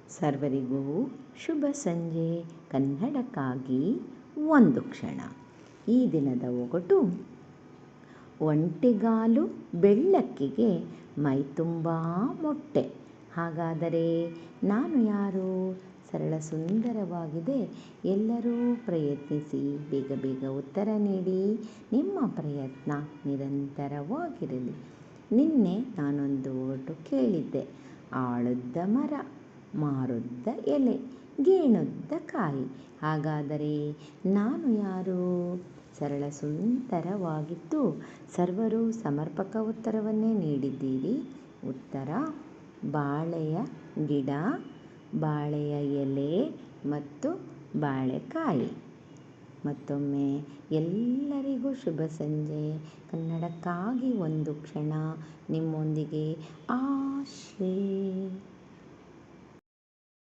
ಸರ್ವರಿಗೂ ಶುಭ ಸಂಜೆ. ಕನ್ನಡಕ್ಕಾಗಿ ಒಂದು ಕ್ಷಣ. ಈ ದಿನದ ಒಗಟು: ಒಂಟೆಗಾಲು ಬೆಳ್ಳಕ್ಕಿಗೆ ಮೈತುಂಬ ಮೊಟ್ಟೆ. ಹಾಗಾದರೆ ನಾನು ಯಾರು? ಸರಳ ಸುಂದರವಾಗಿದೆ. ಎಲ್ಲರೂ ಪ್ರಯತ್ನಿಸಿ. ಬೇಗ ಬೇಗ ಉತ್ತರ ನೀಡಿ. ನಿಮ್ಮ ಪ್ರಯತ್ನ ನಿರಂತರವಾಗಿರಲಿ. ನಿನ್ನೆ ನಾನೊಂದು ಒಗಟು ಕೇಳಿದ್ದೆ. ಆಳುದ್ದ ಮರ, ಮಾರುದ್ದ ಎಲೆ, ಗೇಣುದ್ದ ಕಾಯಿ. ಹಾಗಾದರೆ ನಾನು ಯಾರು? ಸರಳ ಸುಂದರವಾಗಿತ್ತು. ಸರ್ವರು ಸಮರ್ಪಕ ಉತ್ತರವನ್ನೇ ನೀಡಿದ್ದೀರಿ. ಉತ್ತರ: ಬಾಳೆಯ ಗಿಡ, ಬಾಳೆಯ ಎಲೆ ಮತ್ತು ಬಾಳೆಕಾಯಿ. ಮತ್ತೊಮ್ಮೆ ಎಲ್ಲರಿಗೂ ಶುಭ ಸಂಜೆ. ಕನ್ನಡಕ್ಕಾಗಿ ಒಂದು ಕ್ಷಣ. ನಿಮ್ಮೊಂದಿಗೆ ಆಶ್ರೇ.